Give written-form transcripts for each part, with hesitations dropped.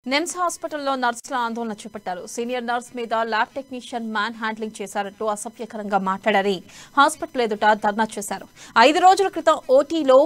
నిమ్స్ హాస్పిటల్లో నర్సుల ఆందోళన చేపట్టారు. సీనియర్ నర్స్ మీద ల్యాబ్ టెక్నీషియన్ మ్యాన్ హ్యాండ్లింగ్ చేశారంటూ అసభ్యకరంగా మాట్లాడారని హాస్పిటల్ ఎదుట ధర్నా చేశారు. 5 రోజుల క్రితం ఓటీలో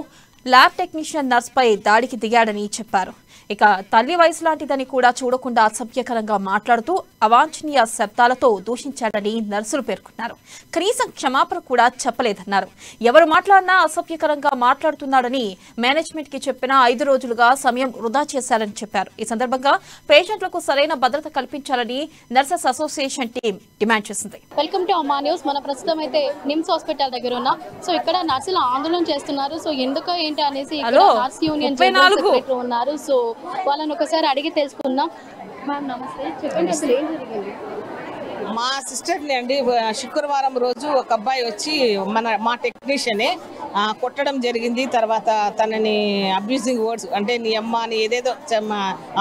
ల్యాబ్ టెక్నీషియన్ నర్స్పై దాడికి దిగాడని చెప్పారు. ఇక తల్లి వయసు లాంటిదని కూడా చూడకుండా అసభ్యకరంగా మాట్లాడుతూ అవాంఛనీయ శబ్దాలతో దూషించాడని నర్సులు పేర్కొన్నారు. కనీసం క్షమాపణ కూడా చెప్పలేదన్నారు. ఎవరు మాట్లాడినా అసభ్యకరంగా మాట్లాడుతున్నాడని మేనేజ్మెంట్ కి చెప్పిన 5 రోజులుగా సమయం వృధా చేశారని చెప్పారు. ఈ సందర్భంగా పేషెంట్లకు సరైన భద్రత కల్పించాలని నర్సెస్ అసోసియేషన్ టీం డిమాండ్ చేసింది. వెల్కమ్ టు అమ్మా న్యూస్. మన ప్రస్తుతం అయితే నిమ్స్ హాస్పిటల్ దగ్గర ఉన్నా. సో ఇక్కడ నర్సులు ఆందోళన చేస్తున్నారు. సో ఎందుకో ఏంటి అనేసి నర్స్ యూనియన్ సెక్రటరీ ఉన్నారు. సో వాళ్ళని ఒకసారి అడిగి తెలుసుకుందాం. మ్యామ్ నమస్తే, చెప్పండి అసలు ఏం జరిగింది? మా సిస్టర్ని అండి శుక్రవారం రోజు ఒక అబ్బాయి వచ్చి మా టెక్నీషియనే కొట్టడం జరిగింది. తర్వాత తనని అబ్యూజింగ్ వర్డ్స్ అంటే నీ అమ్మ అని ఏదేదో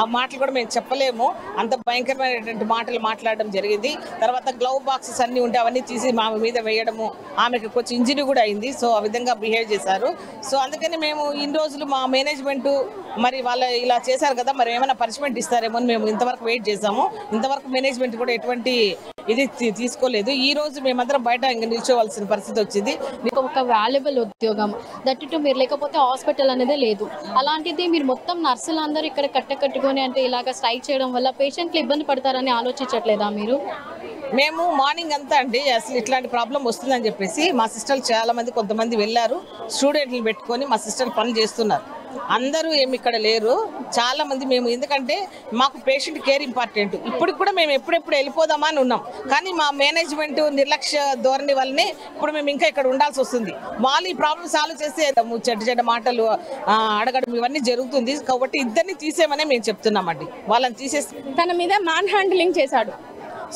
ఆ మాటలు కూడా మేము చెప్పలేము, అంత భయంకరమైనటువంటి మాటలు మాట్లాడడం జరిగింది. తర్వాత గ్లవ్ బాక్సెస్ అన్నీ ఉంటే అవన్నీ తీసి మా మీద వేయడము, ఆమెకు కొంచెం ఇంజరీ కూడా అయింది. సో ఆ విధంగా బిహేవ్ చేశారు. సో అందుకని మేము ఇన్ని రోజులు మా మేనేజ్మెంట్ మరి వాళ్ళు ఇలా చేశారు కదా, మరి ఏమైనా పనిష్మెంట్ ఇస్తారేమో అని మేము ఇంతవరకు వెయిట్ చేసాము. ఇంతవరకు మేనేజ్మెంట్ కూడా ఎటువంటి ఇది తీసుకోలేదు. ఈ రోజు మేమందరం బయట ఇంకా నిల్చోవలసిన పరిస్థితి వచ్చింది. ఒక వాల్యుబుల్ ఉద్యోగం దట్టు మీరు లేకపోతే హాస్పిటల్ అనేది లేదు. అలాంటిది మీరు మొత్తం నర్సులందరూ ఇక్కడ కట్టుకొని అంటే ఇలాగ స్ట్రైక్ చేయడం వల్ల పేషెంట్లు ఇబ్బంది పడతారని ఆలోచించట్లేదా మీరు? మేము మార్నింగ్ అంతా అండి అసలు ఇట్లాంటి ప్రాబ్లం వస్తుందని చెప్పేసి మా సిస్టర్లు చాలా మంది కొంతమంది వెళ్ళారు, స్టూడెంట్లు పెట్టుకొని మా సిస్టర్లు పని చేస్తున్నారు. అందరూ ఏమి ఇక్కడ లేరు, చాలా మంది. మేము ఎందుకంటే మాకు పేషెంట్ కేర్ ఇంపార్టెంట్. ఇప్పుడు కూడా మేము ఎప్పుడెప్పుడు వెళ్ళిపోదామా అని ఉన్నాం, కానీ మా మేనేజ్మెంట్ నిర్లక్ష్య ధోరణి వల్లనే ఇప్పుడు మేము ఇంకా ఇక్కడ ఉండాల్సి వస్తుంది. వాళ్ళు ఈ ప్రాబ్లం సాల్వ్ చేస్తే చెడ్డ మాటలు అడగడం ఇవన్నీ జరుగుతుంది. కాబట్టి ఇద్దరిని తీసేమనే మేము చెప్తున్నామండి. వాళ్ళని తీసేసి తన మీద మ్యాన్ హ్యాండ్లింగ్ చేశాడు.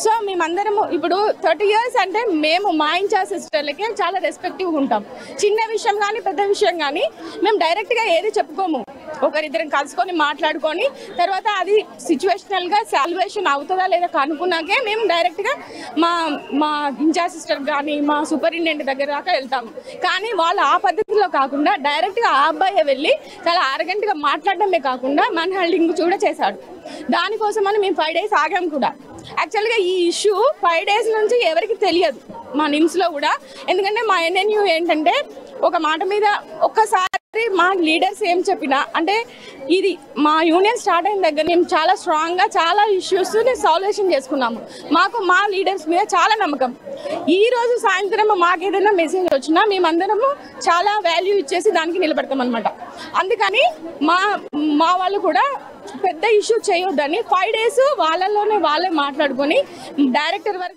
సో మేమందరము ఇప్పుడు 30 years అంటే మేము మా ఇన్ఛార్జ్ సిస్టర్లకి చాలా రెస్పెక్టివ్గా ఉంటాం. చిన్న విషయం కానీ పెద్ద విషయం కానీ మేము డైరెక్ట్గా ఏది చెప్పుకోము. ఒకరిద్దరం కలుసుకొని మాట్లాడుకొని తర్వాత అది సిచ్యువేషనల్గా సాల్వేషన్ అవుతుందా లేదా కనుక్కున్నాకే మేము డైరెక్ట్గా మా ఇన్ఛార్జ్ సిస్టర్ కానీ మా సూపరింటెండెంట్ దగ్గర దాకా వెళ్తాము. కానీ వాళ్ళు ఆ పద్ధతిలో కాకుండా డైరెక్ట్గా ఆ అబ్బాయి వెళ్ళి చాలా ఆరగంటగా మాట్లాడడమే కాకుండా మ్యాన్ హ్యాండ్లింగ్ కూడా చేశాడు. దానికోసమని మేము 5 days ఆగాం కూడా. యాక్చువల్గా ఈ ఇష్యూ 5 days నుంచి ఎవరికి తెలియదు మా నిమ్స్లో కూడా. ఎందుకంటే మా ఎన్ఎన్యూ ఏంటంటే ఒక మాట మీద ఒక్కసారి మా లీడర్స్ ఏం చెప్పినా అంటే ఇది మా యూనియన్ స్టార్ట్ అయిన దగ్గర మేము చాలా స్ట్రాంగ్గా చాలా ఇష్యూస్ని సాల్వేషన్ చేసుకున్నాము. మాకు మా లీడర్స్ మీద చాలా నమ్మకం. ఈ రోజు సాయంత్రం మాకు ఏదైనా మెసేజ్ వచ్చినా మేమందరము చాలా వాల్యూ ఇచ్చేసి దానికి నిలబడతాం అనమాట. అందుకని మా వాళ్ళు కూడా పెద్ద ఇష్యూ చేయొద్దని 5 days వాళ్ళలోనే వాళ్ళే మాట్లాడుకొని డైరెక్టర్ వరకు